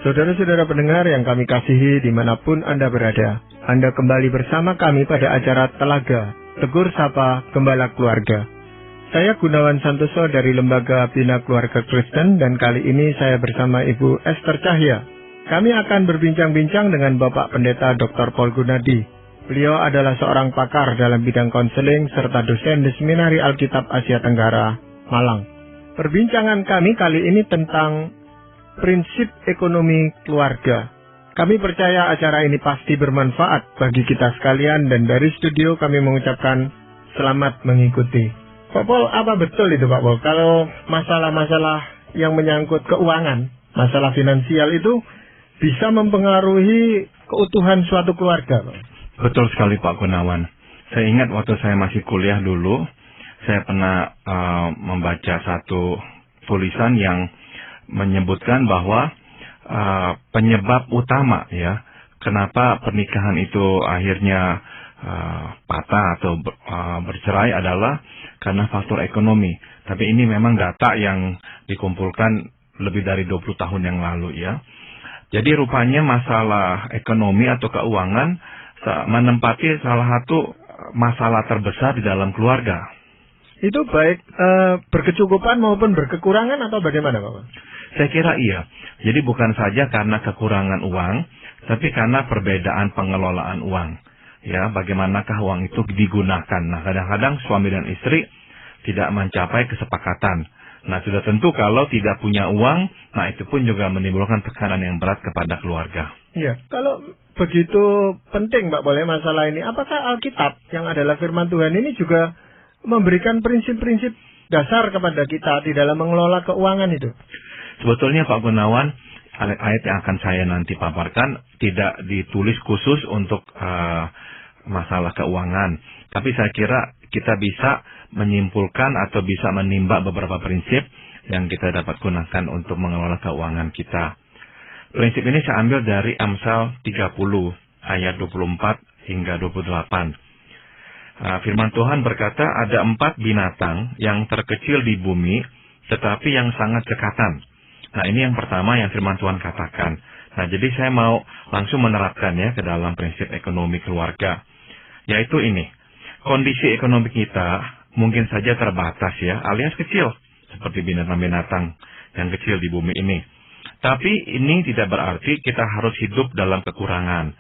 Saudara-saudara pendengar yang kami kasihi dimanapun Anda berada, Anda kembali bersama kami pada acara Telaga, Tegur Sapa Gembala Keluarga. Saya Gunawan Santoso dari Lembaga Bina Keluarga Kristen dan kali ini saya bersama Ibu Esther Cahya. Kami akan berbincang-bincang dengan Bapak Pendeta Dr. Paul Gunadi. Beliau adalah seorang pakar dalam bidang konseling serta dosen di Seminari Alkitab Asia Tenggara, Malang. Perbincangan kami kali ini tentang prinsip ekonomi keluarga. Kami percaya acara ini pasti bermanfaat bagi kita sekalian dan dari studio kami mengucapkan selamat mengikuti. Pak Paul, apa betul itu Pak Paul? Kalau masalah-masalah yang menyangkut keuangan, masalah finansial itu bisa mempengaruhi keutuhan suatu keluarga, Pak? Betul sekali Pak Gunawan. Saya ingat waktu saya masih kuliah dulu, saya pernah membaca satu tulisan yang menyebutkan bahwa penyebab utama ya kenapa pernikahan itu akhirnya patah atau bercerai adalah karena faktor ekonomi. Tapi ini memang data yang dikumpulkan lebih dari 20 tahun yang lalu ya. Jadi rupanya masalah ekonomi atau keuangan menempati salah satu masalah terbesar di dalam keluarga. Itu baik berkecukupan maupun berkekurangan atau bagaimana Pak? Saya kira iya. Jadi bukan saja karena kekurangan uang, tapi karena perbedaan pengelolaan uang. Ya, bagaimanakah uang itu digunakan. Nah, kadang-kadang suami dan istri tidak mencapai kesepakatan. Nah, sudah tentu kalau tidak punya uang, nah itu pun juga menimbulkan tekanan yang berat kepada keluarga. Iya, kalau begitu penting Pak boleh masalah ini, apakah Alkitab yang adalah firman Tuhan ini juga memberikan prinsip-prinsip dasar kepada kita di dalam mengelola keuangan itu? Sebetulnya Pak Gunawan, ayat yang akan saya nanti paparkan tidak ditulis khusus untuk masalah keuangan. Tapi saya kira kita bisa menyimpulkan atau bisa menimba beberapa prinsip yang kita dapat gunakan untuk mengelola keuangan kita. Prinsip ini saya ambil dari Amsal 30 ayat 24 hingga 28. Firman Tuhan berkata, ada 4 binatang yang terkecil di bumi, tetapi yang sangat cekatan. Nah, ini yang pertama yang firman Tuhan katakan. Nah, jadi saya mau langsung menerapkannya ke dalam prinsip ekonomi keluarga. Yaitu ini, kondisi ekonomi kita mungkin saja terbatas ya, alias kecil. Seperti binatang-binatang yang kecil di bumi ini. Tapi ini tidak berarti kita harus hidup dalam kekurangan.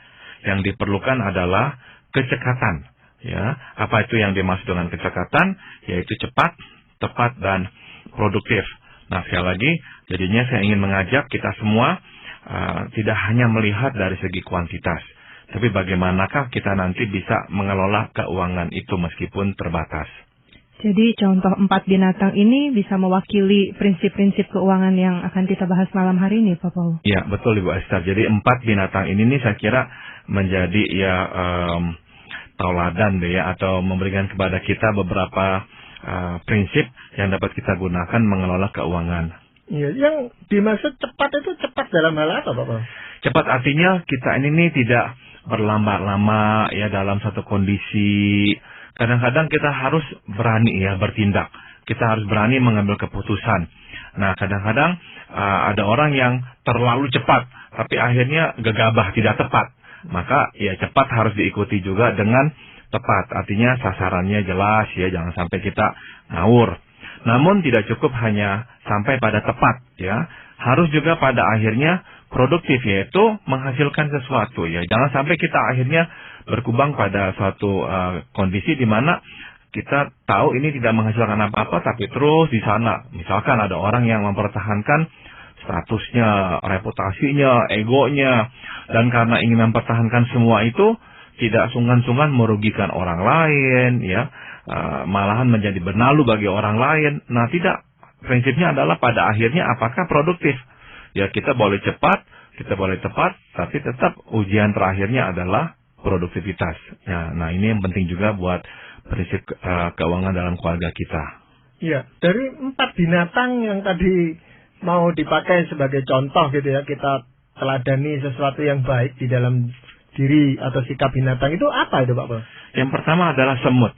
Yang diperlukan adalah kecekatan. Ya, apa itu yang dimaksud dengan kecekatan? Yaitu cepat, tepat, dan produktif. Nah, sekali lagi, jadinya saya ingin mengajak kita semua tidak hanya melihat dari segi kuantitas, tapi bagaimanakah kita nanti bisa mengelola keuangan itu meskipun terbatas. Jadi contoh 4 binatang ini bisa mewakili prinsip-prinsip keuangan yang akan kita bahas malam hari ini, Pak Paul. Ya, betul Ibu Esther. Jadi 4 binatang ini nih saya kira menjadi ya tauladan deh ya, atau memberikan kepada kita beberapa prinsip yang dapat kita gunakan mengelola keuangan. Iya, yang dimaksud cepat itu cepat dalam hal apa, Pak? Cepat artinya kita ini tidak berlama-lama ya dalam satu kondisi. Kadang-kadang kita harus berani ya bertindak. Kita harus berani mengambil keputusan. Nah, kadang-kadang ada orang yang terlalu cepat, tapi akhirnya gegabah, tidak tepat. Maka ya cepat harus diikuti juga dengan tepat, artinya sasarannya jelas ya, jangan sampai kita ngawur. Namun tidak cukup hanya sampai pada tepat ya, harus juga pada akhirnya produktif, yaitu menghasilkan sesuatu ya. Jangan sampai kita akhirnya berkubang pada suatu kondisi di mana kita tahu ini tidak menghasilkan apa-apa, tapi terus di sana misalkan ada orang yang mempertahankan statusnya, reputasinya, egonya, dan karena ingin mempertahankan semua itu tidak sungkan-sungkan merugikan orang lain, ya, malahan menjadi benalu bagi orang lain. Nah, tidak. Prinsipnya adalah pada akhirnya apakah produktif? Ya, kita boleh cepat, kita boleh tepat, tapi tetap ujian terakhirnya adalah produktivitas. Ya, nah ini yang penting juga buat prinsip keuangan dalam keluarga kita. Iya, dari 4 binatang yang tadi mau dipakai sebagai contoh gitu ya, kita teladani sesuatu yang baik di dalam diri atau sikap binatang itu apa itu Pak Paul? Yang pertama adalah semut.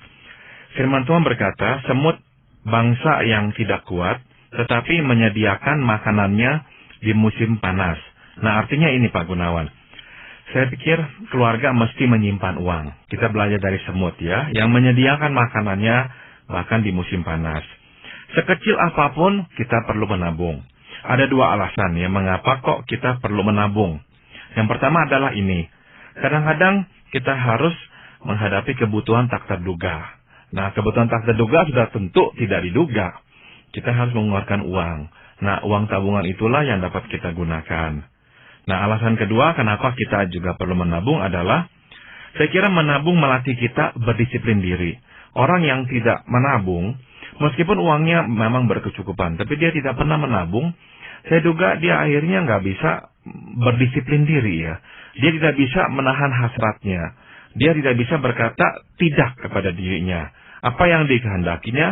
Firman Tuhan berkata, semut bangsa yang tidak kuat, tetapi menyediakan makanannya di musim panas. Nah, artinya ini Pak Gunawan. Saya pikir keluarga mesti menyimpan uang. Kita belajar dari semut ya, yang menyediakan makanannya bahkan di musim panas. Sekecil apapun kita perlu menabung. Ada dua alasan ya mengapa kok kita perlu menabung. Yang pertama adalah ini. Kadang-kadang kita harus menghadapi kebutuhan tak terduga. Nah, kebutuhan tak terduga sudah tentu tidak diduga. Kita harus mengeluarkan uang. Nah, uang tabungan itulah yang dapat kita gunakan. Nah, alasan kedua kenapa kita juga perlu menabung adalah, saya kira menabung melatih kita berdisiplin diri. Orang yang tidak menabung, meskipun uangnya memang berkecukupan, tapi dia tidak pernah menabung, saya duga dia akhirnya nggak bisa berdisiplin diri ya. Dia tidak bisa menahan hasratnya. Dia tidak bisa berkata tidak kepada dirinya. Apa yang dikehendakinya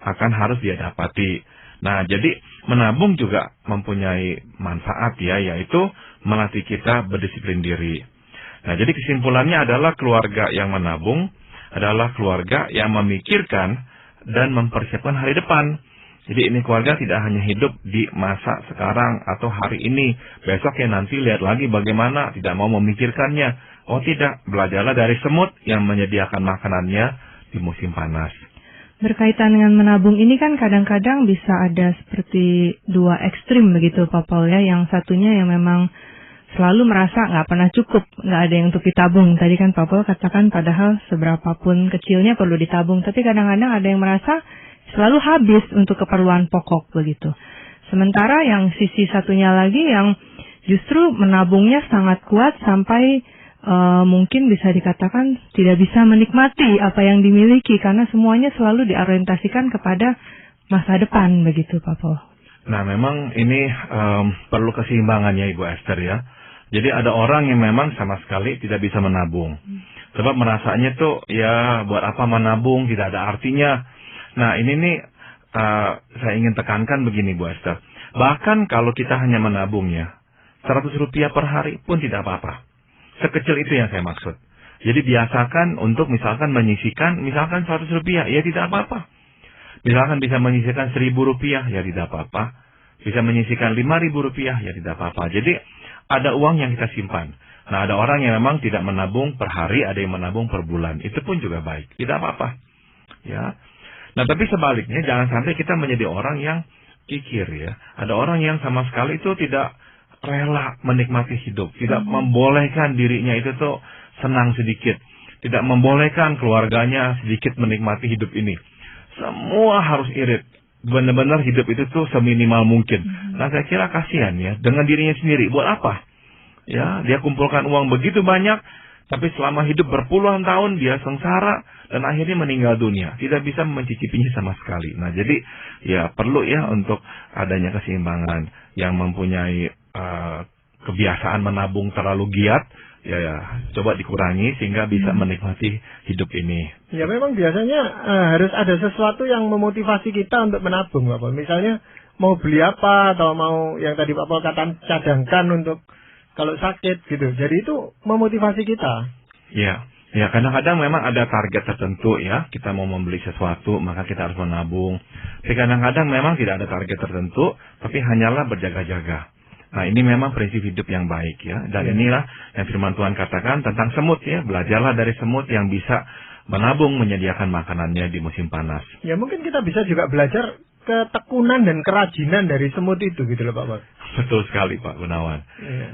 akan harus dia dapati. Nah, jadi menabung juga mempunyai manfaat ya, yaitu melatih kita berdisiplin diri. Nah, jadi kesimpulannya adalah keluarga yang menabung adalah keluarga yang memikirkan dan mempersiapkan hari depan. Jadi ini keluarga tidak hanya hidup di masa sekarang atau hari ini. Besok ya nanti lihat lagi bagaimana, tidak mau memikirkannya. Oh tidak, belajarlah dari semut yang menyediakan makanannya di musim panas. Berkaitan dengan menabung ini kan kadang-kadang bisa ada seperti dua ekstrim begitu Pak Paul ya. Yang satunya yang memang selalu merasa nggak pernah cukup, nggak ada yang untuk ditabung. Tadi kan Pak Paul katakan padahal seberapapun kecilnya perlu ditabung. Tapi kadang-kadang ada yang merasa selalu habis untuk keperluan pokok begitu. Sementara yang sisi satunya lagi yang justru menabungnya sangat kuat sampai mungkin bisa dikatakan tidak bisa menikmati apa yang dimiliki karena semuanya selalu diorientasikan kepada masa depan begitu Pak Paul. Nah memang ini perlu keseimbangannya Ibu Esther ya. Jadi ada orang yang memang sama sekali tidak bisa menabung. Sebab merasanya tuh ya buat apa menabung, tidak ada artinya. Nah ini nih saya ingin tekankan begini Bu Esther. Bahkan kalau kita hanya menabung ya, 100 rupiah per hari pun tidak apa-apa. Sekecil itu yang saya maksud. Jadi biasakan untuk misalkan menyisihkan misalkan 100 rupiah, ya tidak apa-apa. Misalkan bisa menyisihkan 1.000 rupiah, ya tidak apa-apa. Bisa menyisihkan 5.000 rupiah, ya tidak apa-apa. Jadi ada uang yang kita simpan. Nah ada orang yang memang tidak menabung per hari, ada yang menabung per bulan. Itu pun juga baik, tidak apa-apa. Ya. Nah tapi sebaliknya jangan sampai kita menjadi orang yang kikir ya. Ada orang yang sama sekali itu tidak rela menikmati hidup, tidak membolehkan dirinya itu tuh senang sedikit, tidak membolehkan keluarganya sedikit menikmati hidup ini. Semua harus irit, benar-benar hidup itu tuh seminimal mungkin. Nah saya kira kasihan ya dengan dirinya sendiri. Buat apa? Ya dia kumpulkan uang begitu banyak, tapi selama hidup berpuluhan tahun dia sengsara dan akhirnya meninggal dunia, tidak bisa mencicipinya sama sekali. Nah jadi ya perlu ya untuk adanya keseimbangan yang mempunyai kebiasaan menabung terlalu giat, ya coba dikurangi sehingga bisa menikmati hidup ini. Ya memang biasanya harus ada sesuatu yang memotivasi kita untuk menabung, Bapak. Misalnya mau beli apa atau mau yang tadi Pak Paul katakan cadangkan untuk kalau sakit gitu. Jadi itu memotivasi kita. Ya, ya kadang-kadang memang ada target tertentu ya. Kita mau membeli sesuatu maka kita harus menabung. Tapi kadang-kadang memang tidak ada target tertentu, tapi hanyalah berjaga-jaga. Nah ini memang prinsip hidup yang baik ya. Dan inilah yang firman Tuhan katakan tentang semut ya. Belajarlah dari semut yang bisa menabung menyediakan makanannya di musim panas. Ya mungkin kita bisa juga belajar ketekunan dan kerajinan dari semut itu gitu loh Pak. Betul sekali Pak Gunawan.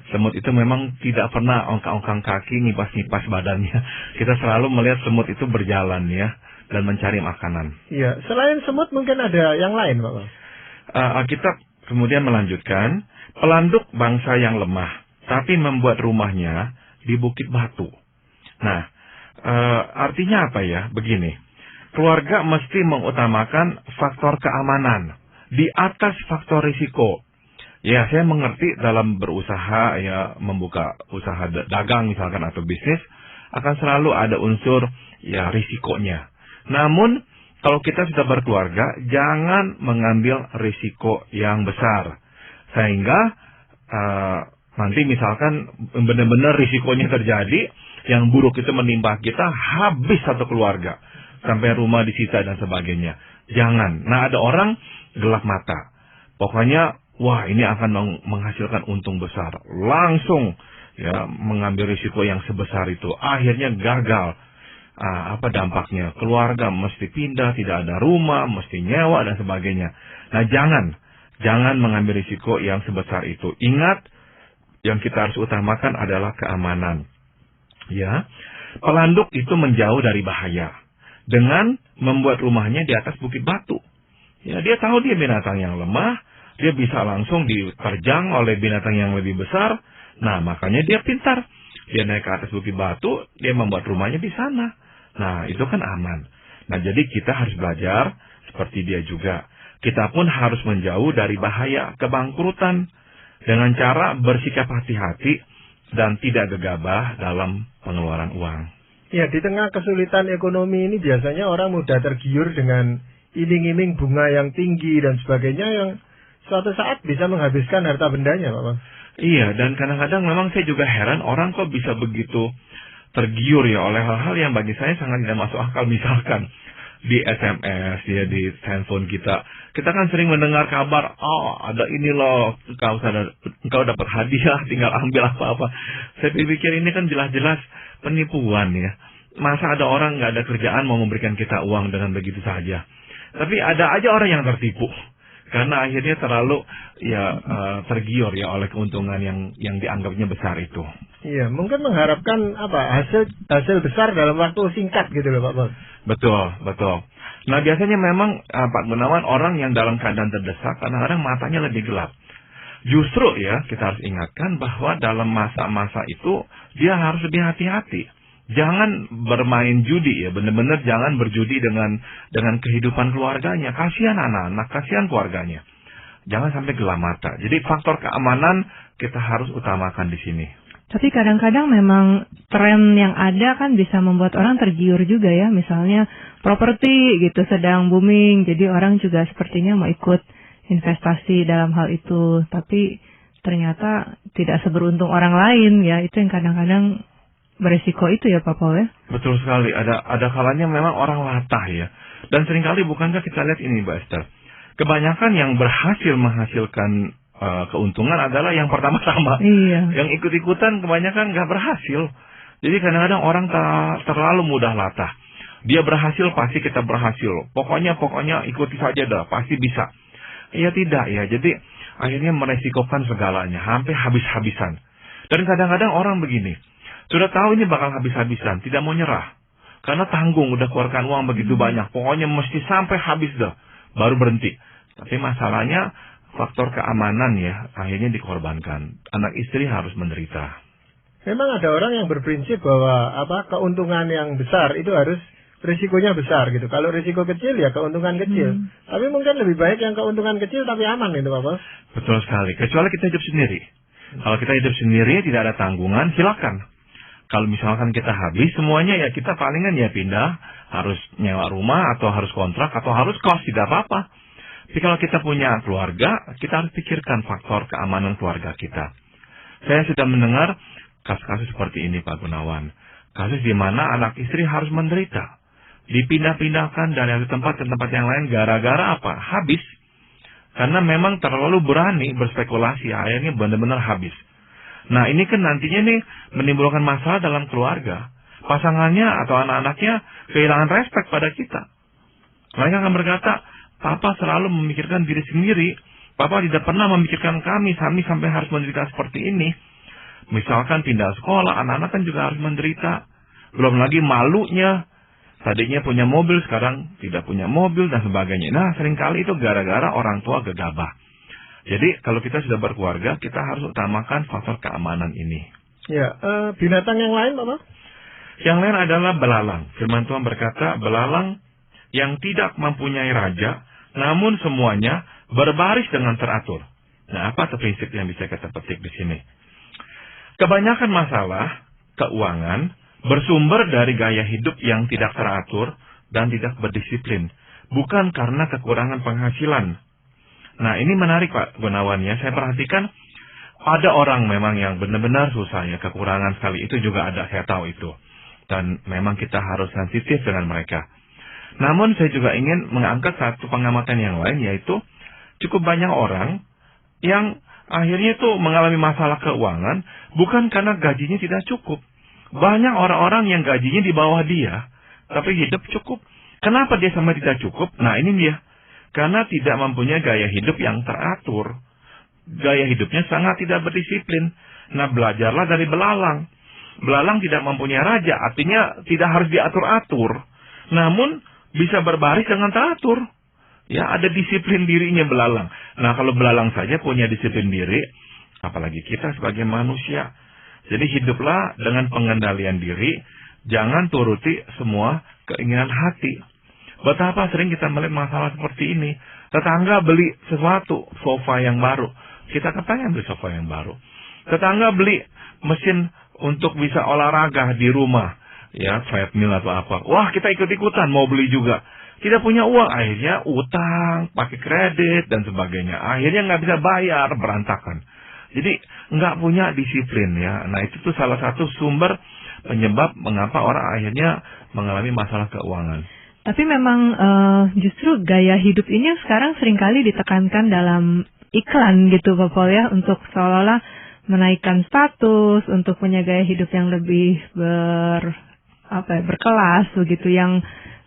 Semut itu memang tidak pernah ongkang-ongkang kaki, ngipas-ngipas badannya. Kita selalu melihat semut itu berjalan ya. Dan mencari makanan. Iya, selain semut mungkin ada yang lain Pak. Alkitab kemudian melanjutkan. Pelanduk bangsa yang lemah, tapi membuat rumahnya di bukit batu. Nah, artinya apa ya? Begini, keluarga mesti mengutamakan faktor keamanan di atas faktor risiko. Ya, saya mengerti dalam berusaha, ya membuka usaha dagang misalkan atau bisnis, akan selalu ada unsur ya risikonya. Namun, kalau kita sudah berkeluarga, jangan mengambil risiko yang besar. Sehingga nanti misalkan benar-benar risikonya terjadi, yang buruk itu menimpa kita, habis satu keluarga. Sampai rumah disita dan sebagainya. Jangan. Nah ada orang gelap mata. Pokoknya wah ini akan menghasilkan untung besar. Langsung ya mengambil risiko yang sebesar itu. Akhirnya gagal. Apa dampaknya? Keluarga mesti pindah, tidak ada rumah, mesti nyewa dan sebagainya. Nah jangan mengambil risiko yang sebesar itu. Ingat, yang kita harus utamakan adalah keamanan. Ya, pelanduk itu menjauh dari bahaya dengan membuat rumahnya di atas bukit batu. Ya, dia tahu dia binatang yang lemah, dia bisa langsung diterjang oleh binatang yang lebih besar. Nah, makanya dia pintar. Dia naik ke atas bukit batu, dia membuat rumahnya di sana. Nah, itu kan aman. Nah, jadi kita harus belajar seperti dia juga. Kita pun harus menjauh dari bahaya kebangkrutan dengan cara bersikap hati-hati dan tidak gegabah dalam pengeluaran uang. Ya, di tengah kesulitan ekonomi ini biasanya orang mudah tergiur dengan iming-iming bunga yang tinggi dan sebagainya yang suatu saat bisa menghabiskan harta bendanya, Pak. Iya, dan kadang-kadang memang saya juga heran orang kok bisa begitu tergiur ya oleh hal-hal yang bagi saya sangat tidak masuk akal. Misalkan di SMS, ya di handphone kita kan sering mendengar kabar, ada ini loh, engkau dapat hadiah, tinggal ambil apa-apa. Saya pikir ini kan jelas-jelas penipuan ya. Masa ada orang nggak ada kerjaan mau memberikan kita uang dengan begitu saja. Tapi ada aja orang yang tertipu. Karena akhirnya terlalu tergiur ya oleh keuntungan yang dianggapnya besar itu. Iya, mungkin mengharapkan hasil besar dalam waktu singkat gitu loh, Pak. Betul. Nah, biasanya memang Pak Gunawan, orang yang dalam keadaan terdesak kadang-kadang matanya lebih gelap. Justru ya kita harus ingatkan bahwa dalam masa-masa itu dia harus lebih hati-hati. Jangan bermain judi ya, benar-benar jangan berjudi dengan kehidupan keluarganya. Kasihan anak-anak, kasihan keluarganya. Jangan sampai gelap mata. Jadi faktor keamanan kita harus utamakan di sini. Tapi kadang-kadang memang tren yang ada kan bisa membuat orang tergiur juga ya. Misalnya properti gitu sedang booming, jadi orang juga sepertinya mau ikut investasi dalam hal itu. Tapi ternyata tidak seberuntung orang lain ya. Itu yang kadang-kadang beresiko itu ya Pak Paul ya? Betul sekali. Ada kalanya memang orang latah ya. Dan seringkali bukankah kita lihat ini Mbak Esther, kebanyakan yang berhasil menghasilkan keuntungan adalah yang pertama-tama. Iya. Yang ikut-ikutan kebanyakan nggak berhasil. Jadi kadang-kadang orang terlalu mudah latah. Dia berhasil, pasti kita berhasil. Pokoknya ikuti saja dah, pasti bisa. Ya tidak ya. Jadi akhirnya meresikokan segalanya, hampir habis-habisan. Dan kadang-kadang orang begini, sudah tahu ini bakal habis-habisan, tidak mau nyerah. Karena tanggung, udah keluarkan uang begitu banyak. Pokoknya mesti sampai habis dah, baru berhenti. Tapi masalahnya faktor keamanan ya, akhirnya dikorbankan. Anak istri harus menderita. Memang ada orang yang berprinsip bahwa keuntungan yang besar itu harus risikonya besar gitu. Kalau risiko kecil ya keuntungan kecil. Tapi mungkin lebih baik yang keuntungan kecil tapi aman gitu, Pak Bos. Betul sekali. Kecuali kita hidup sendiri. Kalau kita hidup sendiri tidak ada tanggungan, silakan. Kalau misalkan kita habis semuanya ya kita palingan ya pindah, harus nyewa rumah atau harus kontrak atau harus kos, tidak apa-apa. Tapi kalau kita punya keluarga, kita harus pikirkan faktor keamanan keluarga kita. Saya sudah mendengar kasus-kasus seperti ini Pak Gunawan. Kasus di mana anak istri harus menderita. Dipindah-pindahkan dari tempat ke tempat yang lain gara-gara apa? Habis. Karena memang terlalu berani berspekulasi, akhirnya benar-benar habis. Nah ini kan nantinya nih menimbulkan masalah dalam keluarga. Pasangannya atau anak-anaknya kehilangan respek pada kita. Mereka akan berkata, Papa selalu memikirkan diri sendiri. Papa tidak pernah memikirkan kami sampai harus menderita seperti ini. Misalkan pindah sekolah, anak-anak kan juga harus menderita. Belum lagi malunya. Tadinya punya mobil, sekarang tidak punya mobil dan sebagainya. Nah seringkali itu gara-gara orang tua gegabah. Jadi kalau kita sudah berkeluarga, kita harus utamakan faktor keamanan ini. Ya, binatang yang lain Bapak? Yang lain adalah belalang. Firman Tuhan berkata, belalang yang tidak mempunyai raja, namun semuanya berbaris dengan teratur. Nah, apa prinsip yang bisa kita petik di sini? Kebanyakan masalah keuangan bersumber dari gaya hidup yang tidak teratur dan tidak berdisiplin, bukan karena kekurangan penghasilan. Nah, ini menarik Pak Gunawan ya. Saya perhatikan ada orang memang yang benar-benar susah ya, kekurangan sekali. Itu juga ada, saya tahu itu. Dan memang kita harus sensitif dengan mereka. Namun saya juga ingin mengangkat satu pengamatan yang lain, yaitu cukup banyak orang yang akhirnya itu mengalami masalah keuangan bukan karena gajinya tidak cukup. Banyak orang-orang yang gajinya di bawah dia, tapi hidup cukup. Kenapa dia sampai tidak cukup? Nah ini dia. Karena tidak mempunyai gaya hidup yang teratur. Gaya hidupnya sangat tidak berdisiplin. Nah belajarlah dari belalang. Belalang tidak mempunyai raja, artinya tidak harus diatur-atur. Namun bisa berbaris dengan teratur. Ya, ada disiplin dirinya belalang. Nah, kalau belalang saja punya disiplin diri, apalagi kita sebagai manusia. Jadi hiduplah dengan pengendalian diri, jangan turuti semua keinginan hati. Betapa sering kita melihat masalah seperti ini. Tetangga beli sesuatu, sofa yang baru. Kita kepengen beli sofa yang baru. Tetangga beli mesin untuk bisa olahraga di rumah. Ya, treadmill atau apa. Wah, kita ikut-ikutan mau beli juga. Tidak punya uang, akhirnya utang, pakai kredit, dan sebagainya. Akhirnya nggak bisa bayar, berantakan. Jadi nggak punya disiplin ya. Nah itu tuh salah satu sumber penyebab mengapa orang akhirnya mengalami masalah keuangan. Tapi memang justru gaya hidup ini sekarang seringkali ditekankan dalam iklan gitu Pak Paul ya. Untuk seolah-olah menaikkan status, untuk punya gaya hidup yang lebih berkelas begitu, yang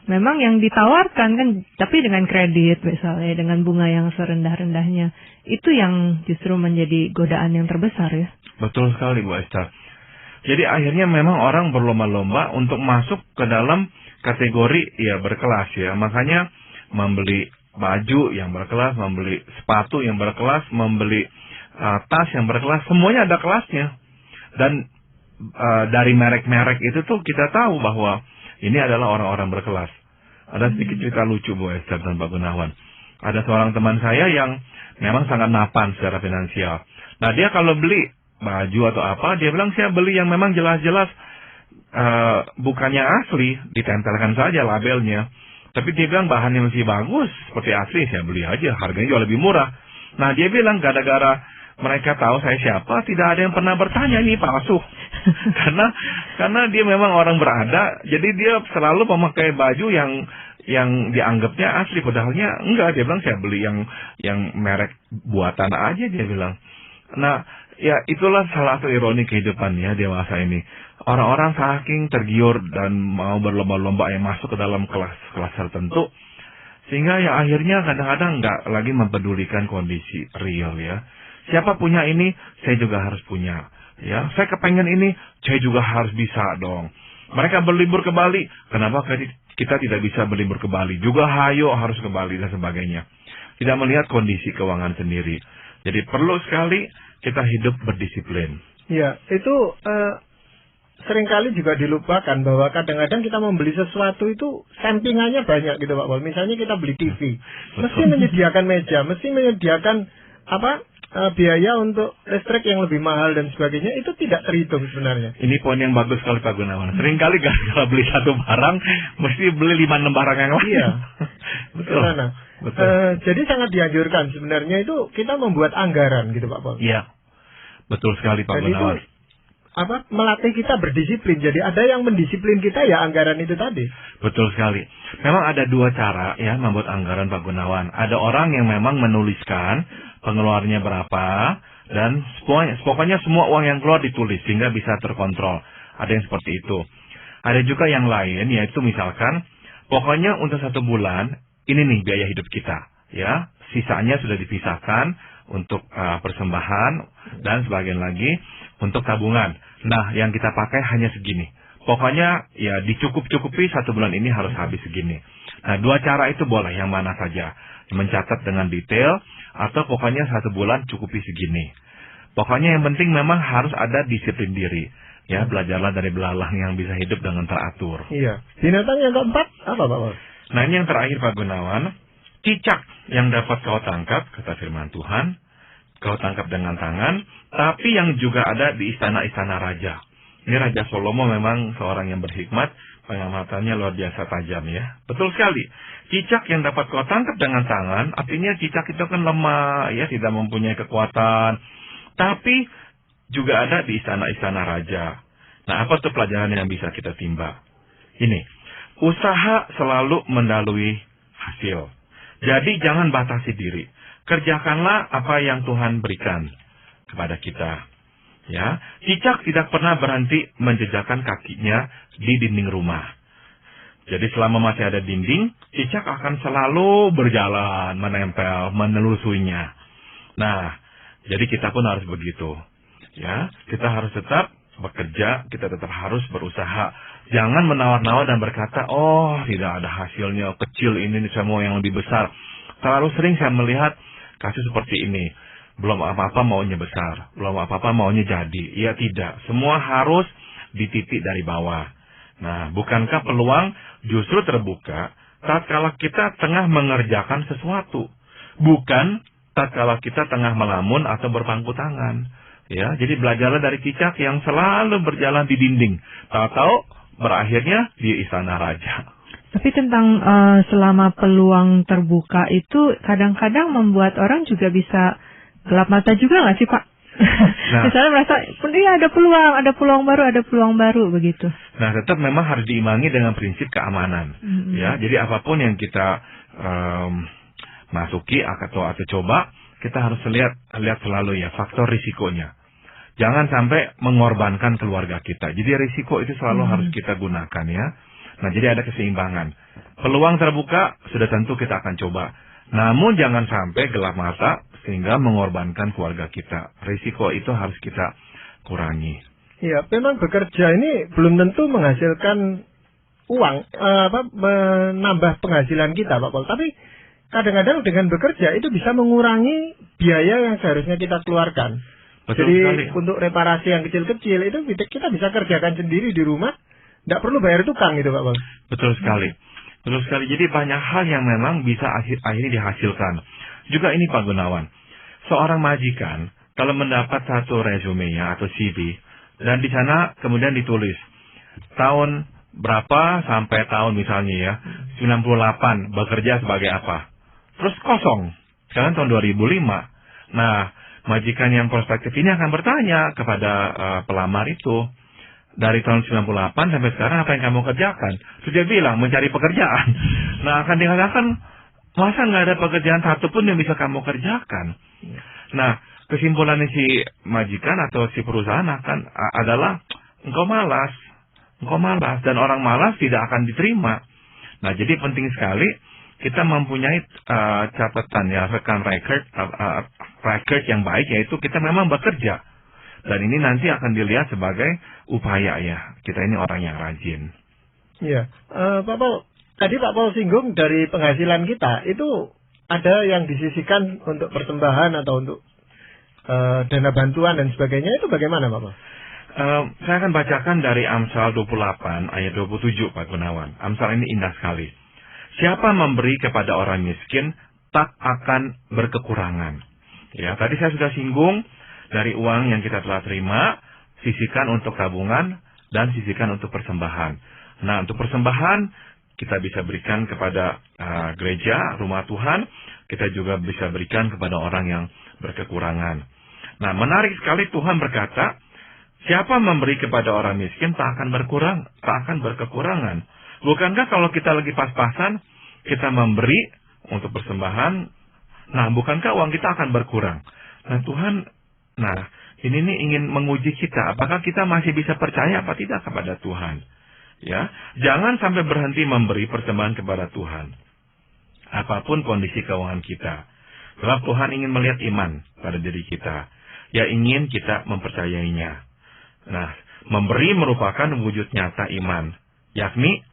memang yang ditawarkan kan, tapi dengan kredit misalnya, dengan bunga yang serendah-rendahnya. Itu yang justru menjadi godaan yang terbesar ya. Betul sekali Bu Esther. Jadi akhirnya memang orang berlomba-lomba untuk masuk ke dalam kategori ya berkelas ya. Makanya membeli baju yang berkelas, membeli sepatu yang berkelas, membeli tas yang berkelas, semuanya ada kelasnya. Dan dari merek-merek itu tuh kita tahu bahwa ini adalah orang-orang berkelas. Ada sedikit cerita lucu Bu Esther dan Pak Gunawan. Ada seorang teman saya yang memang sangat mapan secara finansial. Nah dia kalau beli baju atau apa, dia bilang saya beli yang memang jelas-jelas bukannya asli, ditempelkan saja labelnya. Tapi dia bilang bahannya masih bagus, seperti asli, saya beli aja, harganya jauh lebih murah. Nah dia bilang gara-gara mereka tahu saya siapa, tidak ada yang pernah bertanya ini palsu. karena dia memang orang berada, jadi dia selalu memakai baju yang dianggapnya asli, padahalnya enggak. Dia bilang saya beli yang merek buatan aja, dia bilang. Nah, ya itulah salah satu ironi kehidupan ya dewasa ini. Orang-orang saking tergiur dan mau berlomba-lomba yang masuk ke dalam kelas tertentu, sehingga ya akhirnya kadang-kadang enggak lagi mempedulikan kondisi real ya. Siapa punya ini, saya juga harus punya. Ya, saya kepengen ini, saya juga harus bisa dong. Mereka berlibur ke Bali, kenapa kita tidak bisa berlibur ke Bali? Juga hayo harus ke Bali dan sebagainya. Tidak melihat kondisi keuangan sendiri. Jadi perlu sekali kita hidup berdisiplin. Ya, itu seringkali juga dilupakan bahwa kadang-kadang kita membeli sesuatu itu sampingannya banyak gitu Pak Paul. Misalnya kita beli TV, mesti menyediakan meja, mesti menyediakan biaya untuk listrik yang lebih mahal dan sebagainya. Itu tidak terhitung sebenarnya. Ini poin yang bagus sekali Pak Gunawan. Seringkali kalau beli satu barang mesti beli 5-6 barang yang lain. Iya. Betul. Betul. Jadi sangat dianjurkan sebenarnya itu kita membuat anggaran gitu Pak Paul. Iya. Betul sekali Pak Gunawan. Itu melatih kita berdisiplin. Jadi ada yang mendisiplin kita ya anggaran itu tadi. Betul sekali. Memang ada dua cara ya membuat anggaran Pak Gunawan. Ada orang yang memang menuliskan pengeluarannya berapa, dan pokoknya semua uang yang keluar ditulis sehingga bisa terkontrol. Ada yang seperti itu. Ada juga yang lain, yaitu misalkan pokoknya untuk 1 bulan ini nih biaya hidup kita, ya sisanya sudah dipisahkan untuk persembahan dan sebagian lagi untuk tabungan. Nah yang kita pakai hanya segini. Pokoknya ya dicukup-cukupi 1 bulan ini harus habis segini. Nah 2 cara itu boleh, yang mana saja. Mencatat dengan detail, atau pokoknya 1 bulan cukupi segini. Pokoknya yang penting memang harus ada disiplin diri. Ya, belajarlah dari belalang yang bisa hidup dengan teratur. Iya. Binatang yang keempat apa Pak Paul? Nah ini yang terakhir Pak Gunawan. Cicak yang dapat kau tangkap, kata firman Tuhan. Kau tangkap dengan tangan, tapi yang juga ada di istana-istana raja. Ini Raja Salomo memang seorang yang berhikmat. Pengamatannya luar biasa tajam ya. Betul sekali. Cicak yang dapat kau tangkap dengan tangan, artinya cicak itu kan lemah, ya tidak mempunyai kekuatan. Tapi juga ada di istana-istana raja. Nah, apa tuh pelajaran yang bisa kita timba? Ini, usaha selalu mendahului hasil. Jadi jangan batasi diri. kerjakanlah apa yang Tuhan berikan kepada kita. Ya, cicak tidak pernah berhenti menjejakkan kakinya di dinding rumah. Jadi selama masih ada dinding, cicak akan selalu berjalan, menempel, menelusuinya. Nah, jadi kita pun harus begitu. Ya, kita harus tetap bekerja, kita tetap harus berusaha. Jangan menawar-nawar dan berkata, oh tidak ada hasilnya, kecil ini semua yang lebih besar. Terlalu sering saya melihat kasus seperti ini. Belum apa-apa maunya besar, belum apa-apa maunya jadi. Ya tidak, semua harus dititik dari bawah. Nah, bukankah peluang justru terbuka tatkala kita tengah mengerjakan sesuatu, bukan tatkala kita tengah melamun atau berpangku tangan. Ya, jadi belajarlah dari cicak yang selalu berjalan di dinding, tahu-tahu berakhirnya di istana raja. Tapi tentang selama peluang terbuka itu kadang-kadang membuat orang juga bisa gelap mata juga nggak sih, Pak? Nah, misalnya merasa, iya ada peluang baru begitu. Nah, tetap memang harus diimbangi dengan prinsip keamanan. Ya, jadi apapun yang kita masuki atau coba, kita harus lihat selalu ya faktor risikonya. Jangan sampai mengorbankan keluarga kita. Jadi risiko itu selalu harus kita gunakan ya. Nah, jadi ada keseimbangan. Peluang terbuka sudah tentu kita akan coba. Namun jangan sampai gelap mata sehingga mengorbankan keluarga kita. Risiko itu harus kita kurangi. Ya, memang bekerja ini belum tentu menghasilkan uang, menambah penghasilan kita, Pak Paul. Tapi kadang-kadang dengan bekerja itu bisa mengurangi biaya yang seharusnya kita keluarkan. Betul Jadi sekali. Untuk reparasi yang kecil-kecil itu kita bisa kerjakan sendiri di rumah, tidak perlu bayar tukang gitu, Pak Paul. Betul sekali. Betul sekali. Jadi banyak hal yang memang bisa akhirnya dihasilkan. Juga ini Pak Gunawan, seorang majikan kalau mendapat satu resume-nya atau CV, dan di sana kemudian ditulis tahun berapa sampai tahun misalnya ya, 98 bekerja sebagai apa. Terus kosong. Sekarang tahun 2005. Nah, majikan yang prospektif ini akan bertanya kepada pelamar itu, dari tahun 98 sampai sekarang apa yang kamu kerjakan? Terus dia bilang, mencari pekerjaan. Nah, akan dikatakan, masa nggak ada pekerjaan satupun yang bisa kamu kerjakan? Nah, kesimpulannya si majikan atau si perusahaan adalah, engkau malas, dan orang malas tidak akan diterima. Nah, jadi penting sekali kita mempunyai catatan ya, rekan record yang baik, yaitu kita memang bekerja. Dan ini nanti akan dilihat sebagai upaya ya, kita ini orang yang rajin. Iya, Pak Paul, tadi Pak Paul singgung dari penghasilan kita, itu ada yang disisihkan untuk persembahan atau untuk dana bantuan dan sebagainya, itu bagaimana Pak Paul? Saya akan bacakan dari Amsal 28 ayat 27 Pak Gunawan. Amsal ini indah sekali. Siapa memberi kepada orang miskin, tak akan berkekurangan. Ya, tadi saya sudah singgung, dari uang yang kita telah terima, sisihkan untuk tabungan, dan sisihkan untuk persembahan. Nah, untuk persembahan, kita bisa berikan kepada gereja, rumah Tuhan, kita juga bisa berikan kepada orang yang berkekurangan. Nah, menarik sekali Tuhan berkata, siapa memberi kepada orang miskin, tak akan berkekurangan. Bukankah kalau kita lagi pas-pasan, kita memberi untuk persembahan, nah bukankah uang kita akan berkurang? Nah Tuhan, ini nih ingin menguji kita, apakah kita masih bisa percaya apa tidak kepada Tuhan? Ya, jangan sampai berhenti memberi persembahan kepada Tuhan. Apapun kondisi keuangan kita. Sebab Tuhan ingin melihat iman pada diri kita. Ya ingin kita mempercayainya. Nah, memberi merupakan wujud nyata iman. Yakni,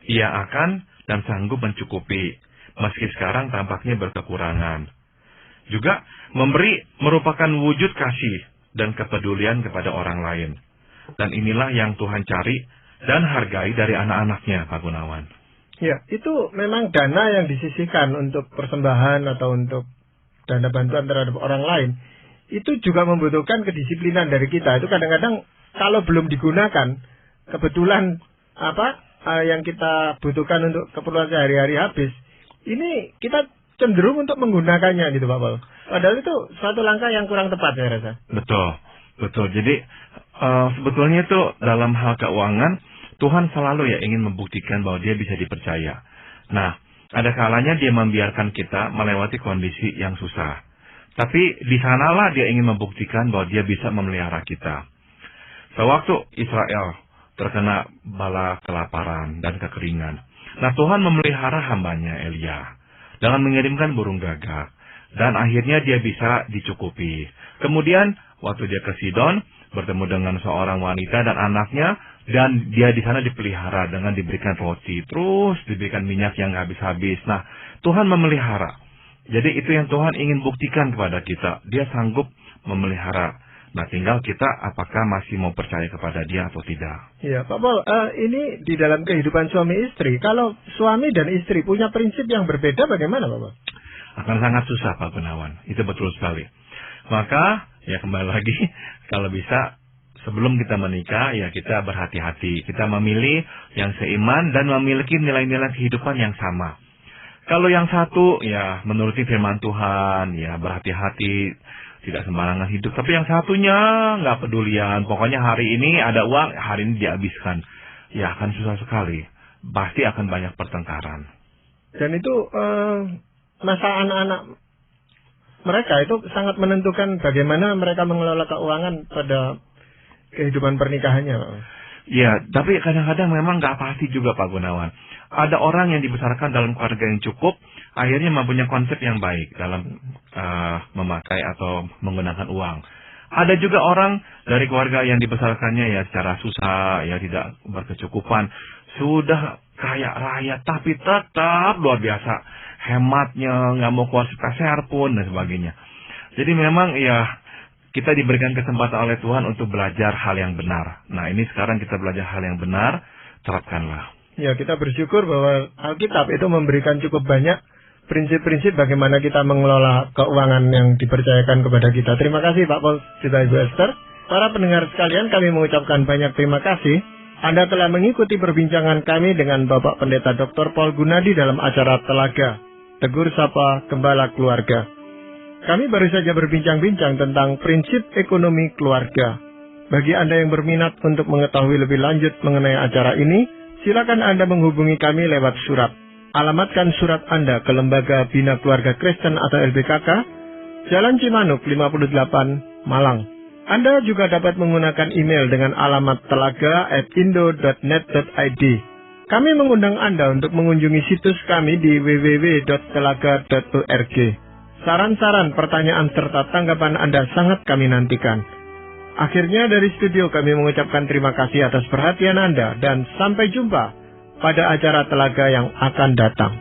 ia akan dan sanggup mencukupi, meski sekarang tampaknya berkekurangan. Juga, memberi merupakan wujud kasih dan kepedulian kepada orang lain. Dan inilah yang Tuhan cari dan hargai dari anak-anaknya, Pak Gunawan. Ya, itu memang dana yang disisihkan untuk persembahan atau untuk dana bantuan terhadap orang lain. Itu juga membutuhkan kedisiplinan dari kita. Itu kadang-kadang kalau belum digunakan, kebetulan yang kita butuhkan untuk keperluan sehari-hari habis, ini kita cenderung untuk menggunakannya gitu Pak Paul. Padahal itu suatu langkah yang kurang tepat saya rasa. Betul. Jadi sebetulnya itu dalam hal keuangan, Tuhan selalu ya ingin membuktikan bahwa dia bisa dipercaya. Nah, Ada kalanya dia membiarkan kita melewati kondisi yang susah. Tapi di sanalah dia ingin membuktikan bahwa dia bisa memelihara kita. Sewaktu Israel terkena bala kelaparan dan kekeringan, nah Tuhan memelihara hambanya Elia dengan mengirimkan burung gagak. Dan akhirnya dia bisa dicukupi. Kemudian waktu dia ke Sidon, bertemu dengan seorang wanita dan anaknya, dan dia di sana dipelihara dengan diberikan roti, terus diberikan minyak yang nggak habis-habis. Nah, Tuhan memelihara. Jadi itu yang Tuhan ingin buktikan kepada kita. Dia sanggup memelihara. Nah, tinggal kita apakah masih mau percaya kepada dia atau tidak. Ya, Pak Paul, ini di dalam kehidupan suami istri. Kalau suami dan istri punya prinsip yang berbeda, bagaimana, Pak Paul? Akan sangat susah, Pak Gunawan. Itu betul sekali. Maka, ya kembali lagi, kalau bisa sebelum kita menikah, ya kita berhati-hati. Kita memilih yang seiman dan memiliki nilai-nilai kehidupan yang sama. Kalau yang satu, ya menuruti firman Tuhan, ya berhati-hati, tidak sembarangan hidup. Tapi yang satunya nggak pedulian. Pokoknya hari ini ada uang, hari ini dihabiskan. Ya akan susah sekali. Pasti akan banyak pertengkaran. Dan itu masa anak-anak mereka itu sangat menentukan bagaimana mereka mengelola keuangan pada kehidupan pernikahannya. Ya, tapi kadang-kadang memang nggak pasti juga, Pak Gunawan. Ada orang yang dibesarkan dalam keluarga yang cukup, akhirnya mempunyai konsep yang baik dalam memakai atau menggunakan uang. Ada juga orang dari keluarga yang dibesarkannya ya secara susah, ya tidak berkecukupan, sudah kaya raya, tapi tetap luar biasa hematnya, nggak mau keluar sepeser pun dan sebagainya. Jadi memang ya kita diberikan kesempatan oleh Tuhan untuk belajar hal yang benar. Nah ini sekarang kita belajar hal yang benar, terapkanlah. Ya, kita bersyukur bahwa Alkitab itu memberikan cukup banyak prinsip-prinsip bagaimana kita mengelola keuangan yang dipercayakan kepada kita. Terima kasih Pak Paul, juga Ibu Esther. Para pendengar sekalian, kami mengucapkan banyak terima kasih. Anda telah mengikuti perbincangan kami dengan Bapak Pendeta Dr. Paul Gunadi dalam acara Telaga, Tegur Sapa Gembala Keluarga. Kami baru saja berbincang-bincang tentang prinsip ekonomi keluarga. Bagi Anda yang berminat untuk mengetahui lebih lanjut mengenai acara ini, silakan Anda menghubungi kami lewat surat. Alamatkan surat Anda ke Lembaga Bina Keluarga Kristen atau LBKK, Jalan Cimanuk 58, Malang. Anda juga dapat menggunakan email dengan alamat telaga@indo.net.id. Kami mengundang Anda untuk mengunjungi situs kami di www.telaga.org. Saran-saran, pertanyaan, serta tanggapan Anda sangat kami nantikan. Akhirnya dari studio kami mengucapkan terima kasih atas perhatian Anda dan sampai jumpa pada acara Telaga yang akan datang.